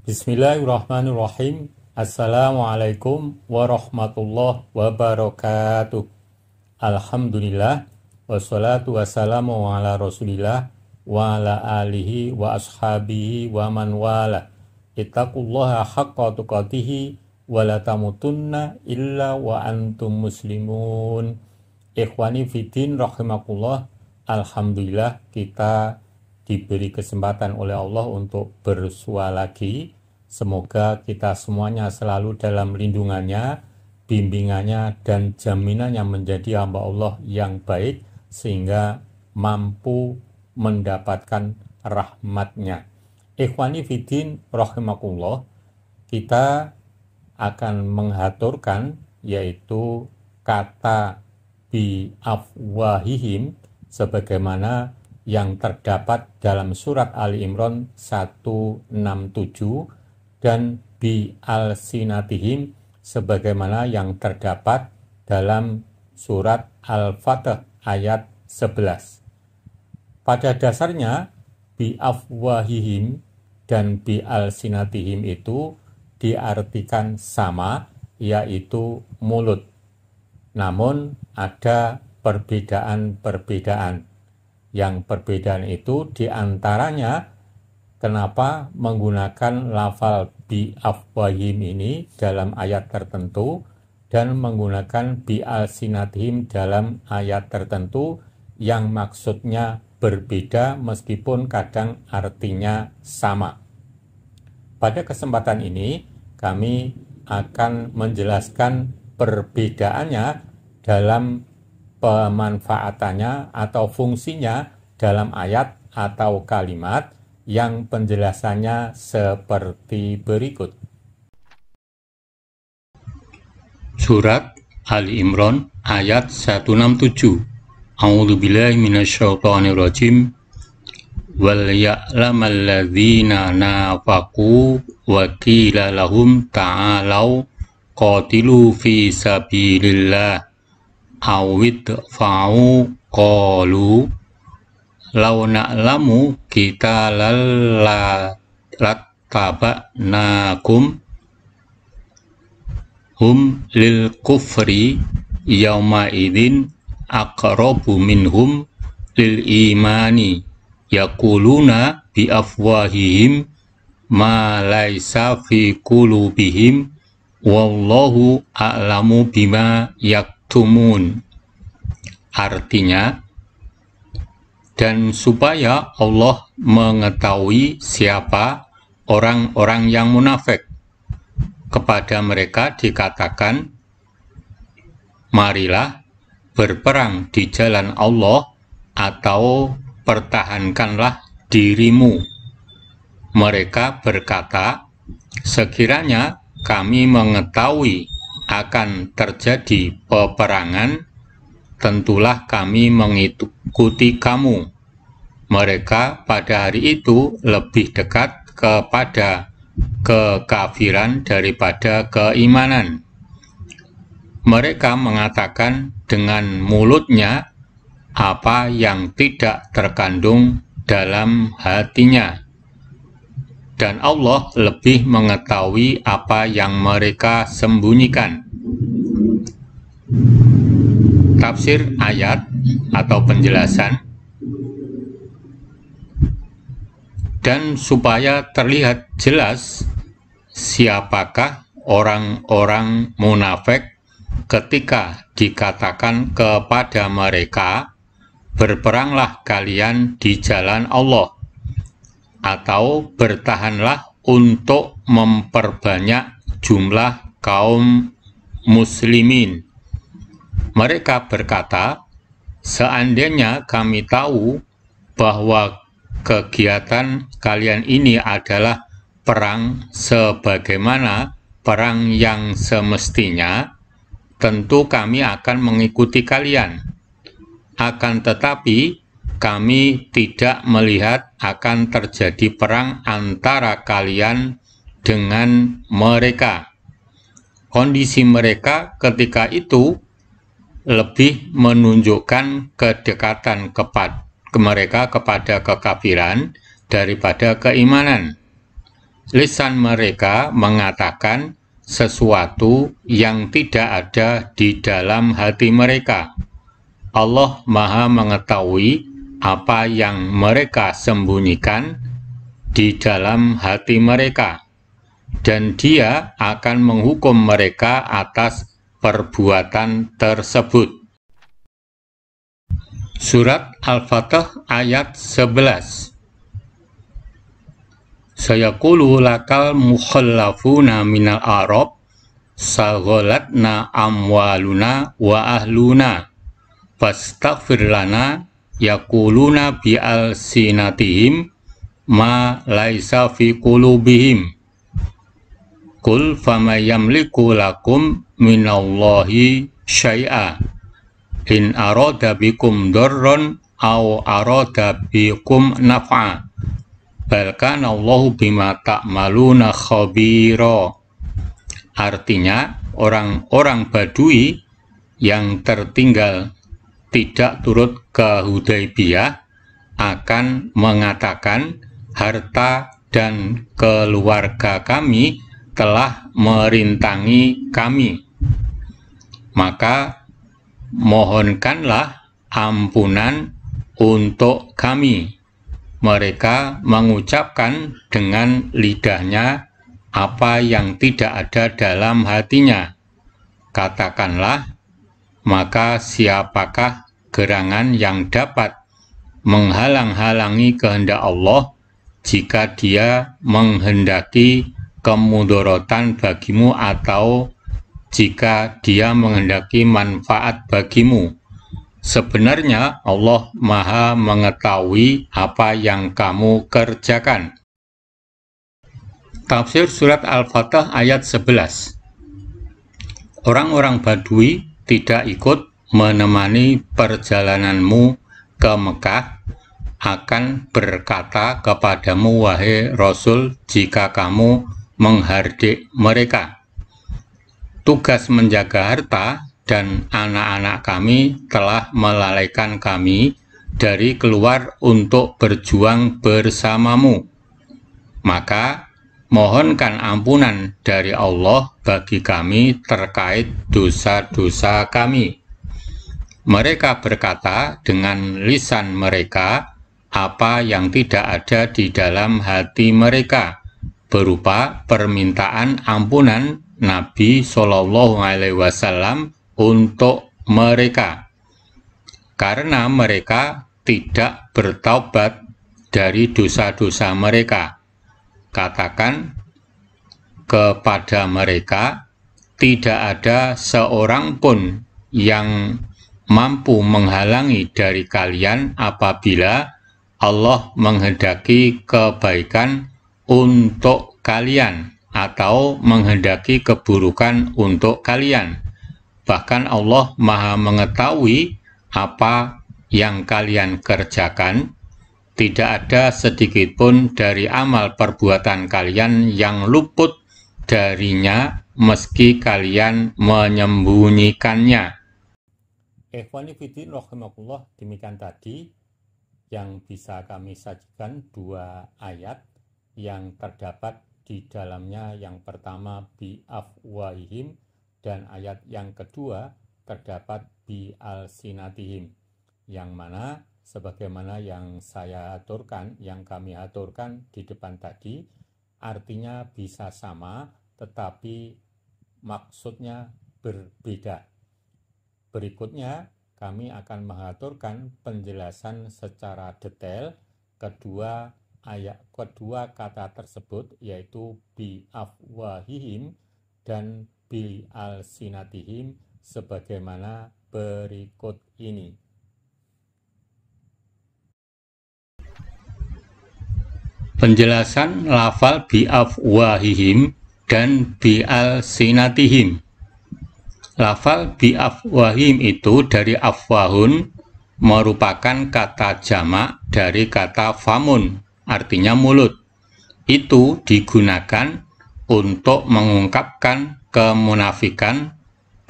Bismillahirrahmanirrahim. Assalamualaikum warahmatullahi wabarakatuh. Alhamdulillah. Wassalatu wassalamu ala rasulillah wa ala alihi wa ashabihi wa man wala. Ittaqullaha haqqa tuqatihi wa la tamutunna illa wa antum muslimun. Ikhwani fiddin rahimakumullah. Alhamdulillah kita diberi kesempatan oleh Allah untuk bersua lagi. Semoga kita semuanya selalu dalam lindungannya, bimbingannya, dan jaminannya menjadi hamba Allah yang baik, sehingga mampu mendapatkan rahmatnya. Ikhwani fiddin rahimakumullah, kita akan mengaturkan yaitu kata bi afwahihim sebagaimana yang terdapat dalam surat Ali Imran 167 dan bi al-sinatihim sebagaimana yang terdapat dalam surat Al-Fatih ayat 11. Pada dasarnya bi afwahihim dan bi al-sinatihim itu diartikan sama, yaitu mulut. Namun ada perbedaan-perbedaan. Yang perbedaan itu diantaranya kenapa menggunakan lafal bi afwahim ini dalam ayat tertentu dan menggunakan bi alsinatihim dalam ayat tertentu yang maksudnya berbeda meskipun kadang artinya sama. Pada kesempatan ini kami akan menjelaskan perbedaannya dalam pemanfaatannya atau fungsinya dalam ayat atau kalimat yang penjelasannya seperti berikut. Surat Ali Imran ayat 167. A'udzubillahi minasyaitonirrajim. Wal ya'lamal ladzina nafaqu wa qila lahum ta'alau qatilu fi sabilillah awid fa'u qalu law na'lamu kita lattaba'nakum hum lil kufri yawma idin aqrabu minhum lil imani yaquluna bi afwahihim ma laysa fi qulubihim wallahu a'lamu bima yaktumun. Artinya, dan supaya Allah mengetahui siapa orang-orang yang munafik, kepada mereka dikatakan, marilah berperang di jalan Allah atau pertahankanlah dirimu. Mereka berkata, sekiranya kami mengetahui akan terjadi peperangan, tentulah kami mengikuti kamu. Mereka pada hari itu lebih dekat kepada kekafiran daripada keimanan. Mereka mengatakan dengan mulutnya apa yang tidak terkandung dalam hatinya. Dan Allah lebih mengetahui apa yang mereka sembunyikan. Tafsir ayat atau penjelasan. Dan supaya terlihat jelas siapakah orang-orang munafik ketika dikatakan kepada mereka, berperanglah kalian di jalan Allah, atau bertahanlah untuk memperbanyak jumlah kaum muslimin. Mereka berkata, seandainya kami tahu bahwa kegiatan kalian ini adalah perang sebagaimana perang yang semestinya, tentu kami akan mengikuti kalian. Akan tetapi, kami tidak melihat akan terjadi perang antara kalian dengan mereka. Kondisi mereka ketika itu lebih menunjukkan kedekatan mereka kepada kekafiran daripada keimanan. lisan mereka mengatakan sesuatu yang tidak ada di dalam hati mereka. Allah Maha mengetahui apa yang mereka sembunyikan di dalam hati mereka, dan Dia akan menghukum mereka atas perbuatan tersebut. Surat Al-Fatah ayat 11. Sayaqulu lakal mukhallafuna minal Arab saghalatna amwaluna wa ahluna fastaghfir lana yaquluna bi alsinatihim ma laisa fi qulubihim qul famay yamliku lakum minallahi syai'a in arada bikum darran aw arada bikum naf'a bal kana Allahu bima ta'maluna khabira. Artinya, orang-orang Badui yang tertinggal tidak turut ke Hudaybiyah akan mengatakan harta dan keluarga kami telah merintangi kami. Maka mohonkanlah ampunan untuk kami. Mereka mengucapkan dengan lidahnya apa yang tidak ada dalam hatinya. Katakanlah, maka siapakah gerangan yang dapat menghalang-halangi kehendak Allah jika Dia menghendaki kemudorotan bagimu atau jika Dia menghendaki manfaat bagimu? Sebenarnya Allah Maha mengetahui apa yang kamu kerjakan. Tafsir Surat Al-Fatah ayat 11. Orang-orang Badui tidak ikut menemani perjalananmu ke Mekah akan berkata kepadamu, wahai Rasul, jika kamu menghardik mereka. Tugas menjaga harta dan anak-anak kami telah melalaikan kami dari keluar untuk berjuang bersamamu. Maka mohonkan ampunan dari Allah bagi kami terkait dosa-dosa kami. Mereka berkata dengan lisan mereka apa yang tidak ada di dalam hati mereka, berupa permintaan ampunan Nabi Shallallahu Alaihi Wasallam untuk mereka, karena mereka tidak bertaubat dari dosa-dosa mereka. Katakan kepada mereka, tidak ada seorang pun yang mampu menghalangi dari kalian apabila Allah menghendaki kebaikan untuk kalian atau menghendaki keburukan untuk kalian. Bahkan Allah Maha mengetahui apa yang kalian kerjakan. Tidak ada sedikit pun dari amal perbuatan kalian yang luput darinya meski kalian menyembunyikannya. Ikhwani fillah rahimakumullah, demikian tadi yang bisa kami sajikan dua ayat yang terdapat di dalamnya. Yang pertama bi afwahihim, dan ayat yang kedua terdapat bi alsinatihim, yang mana sebagaimana yang saya aturkan, yang kami aturkan di depan tadi, artinya bisa sama tetapi maksudnya berbeda. Berikutnya kami akan mengaturkan penjelasan secara detail kedua kata tersebut, yaitu bi afwahihim dan bi alsinatihim, sebagaimana berikut ini. Penjelasan lafal bi afwahihim dan bi alsinatihim. Lafal bi afwahihim itu dari afwahun, merupakan kata jamak dari kata famun, artinya mulut. Itu digunakan untuk mengungkapkan kemunafikan,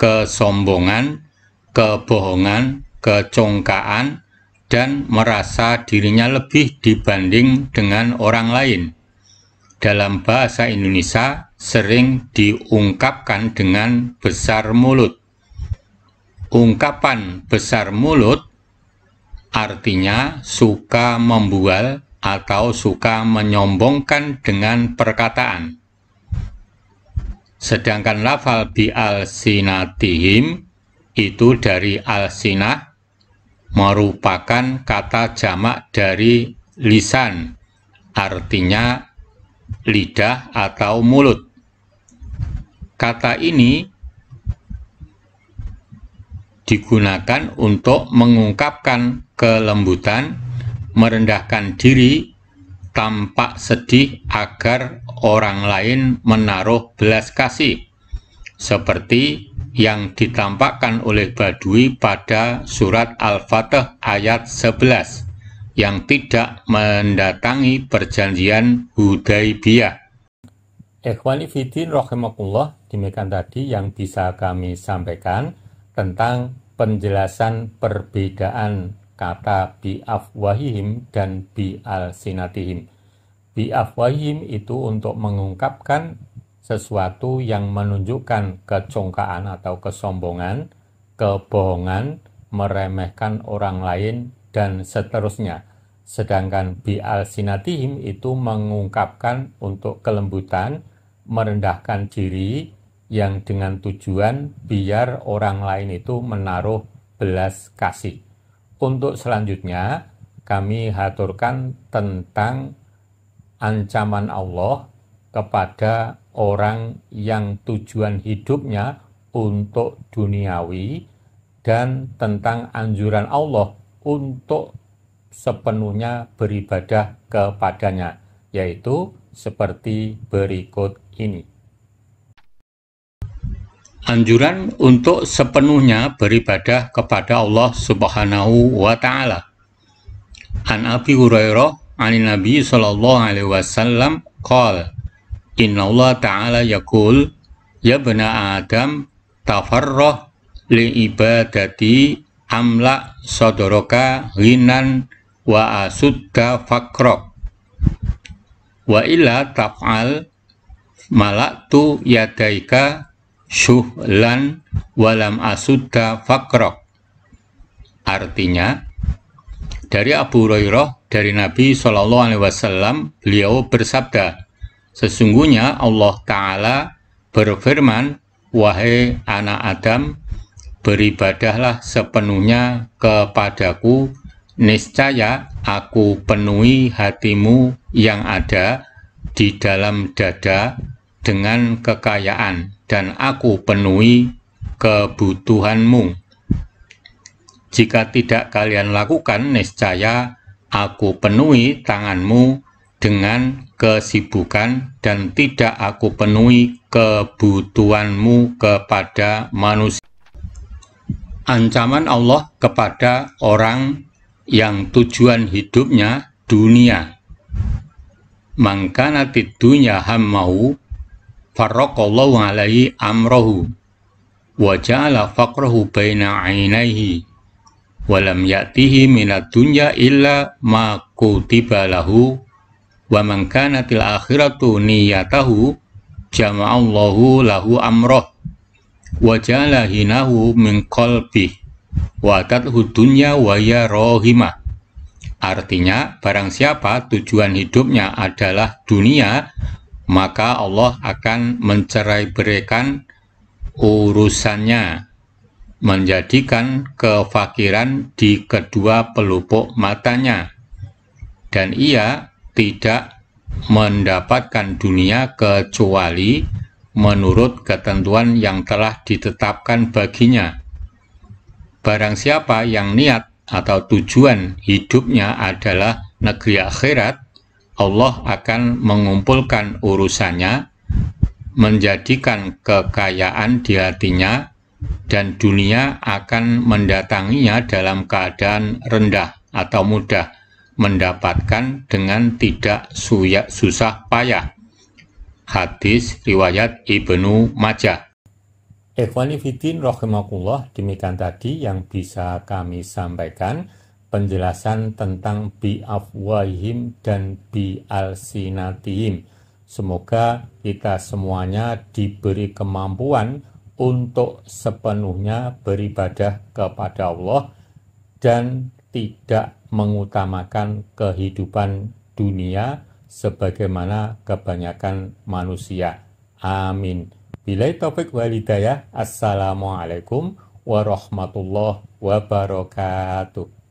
kesombongan, kebohongan, kecongkaan, dan merasa dirinya lebih dibanding dengan orang lain. dalam bahasa Indonesia sering diungkapkan dengan besar mulut. Ungkapan besar mulut artinya suka membual atau suka menyombongkan dengan perkataan. Sedangkan lafal bi'alsinatihim itu dari alsinah, merupakan kata jamak dari lisan, artinya lidah atau mulut. Kata ini digunakan untuk mengungkapkan kelembutan, merendahkan diri, tampak sedih agar orang lain menaruh belas kasih, seperti yang ditampakkan oleh Badui pada surat Al-Fatih ayat 11 yang tidak mendatangi perjanjian Hudaibiyah. Ikhwani fiddin rahimakumullah, demikian tadi yang bisa kami sampaikan tentang penjelasan perbedaan kata bi'afwahihim dan bi'alsinatihim. Bi'afwahihim itu untuk mengungkapkan sesuatu yang menunjukkan kecongkaan atau kesombongan, kebohongan, meremehkan orang lain, dan seterusnya. Sedangkan bi'alsinatihim itu mengungkapkan untuk kelembutan, merendahkan diri, yang dengan tujuan biar orang lain itu menaruh belas kasih. Untuk selanjutnya, kami haturkan tentang ancaman Allah kepada orang yang tujuan hidupnya untuk duniawi, dan tentang anjuran Allah untuk sepenuhnya beribadah kepadanya, yaitu seperti berikut ini. Anjuran untuk sepenuhnya beribadah kepada Allah Subhanahu wa Ta'ala. An Abi Hurairah anin Nabi sallallahu alaihi wasallam qala, Inna Allah Ta'ala yaqul, ya bena Adam tafarrah li ibadati amla sodoroka ghinan wa asudda fakrok wa illa taf'al malaktu yadaika syuhlan walam asudda fakrok. Artinya, dari Abu Hurairah dari Nabi SAW, beliau bersabda, sesungguhnya Allah Ta'ala berfirman, wahai anak Adam, beribadahlah sepenuhnya kepadaku, niscaya aku penuhi hatimu yang ada di dalam dada dengan kekayaan, dan aku penuhi kebutuhanmu. Jika tidak kalian lakukan, niscaya aku penuhi tanganmu dengan kesibukan, dan tidak aku penuhi kebutuhanmu kepada manusia. Ancaman Allah kepada orang yang tujuan hidupnya dunia. Mangkanatid dunya hammahu farraqallahu alaihi amrahu wa ja'ala faqrahu baina 'ainaihi wa lam ya'tihi minad dunya illa ma kutiba lahu wa man kanatil akhiratu niyatahu jama'allahu lahu amrah wa ja'ala hinahu min qalbih wa tathu dunya wa ya rohimah. Artinya, barang siapa tujuan hidupnya adalah dunia, maka Allah akan mencerai-beraikan urusannya, menjadikan kefakiran di kedua pelupuk matanya, dan ia tidak mendapatkan dunia kecuali menurut ketentuan yang telah ditetapkan baginya. Barang siapa yang niat atau tujuan hidupnya adalah negeri akhirat, Allah akan mengumpulkan urusannya, menjadikan kekayaan di hatinya, dan dunia akan mendatanginya dalam keadaan rendah atau mudah, mendapatkan dengan tidak susah payah. Hadis riwayat Ibnu Majah. Ikhwani fiddin rahimakumullah, demikian tadi yang bisa kami sampaikan penjelasan tentang bi'afwahihim dan bi'alsinatihim. Semoga kita semuanya diberi kemampuan untuk sepenuhnya beribadah kepada Allah dan tidak mengutamakan kehidupan dunia sebagaimana kebanyakan manusia. Amin. Billahi taufik wal hidayah. Assalamualaikum warahmatullahi wabarakatuh.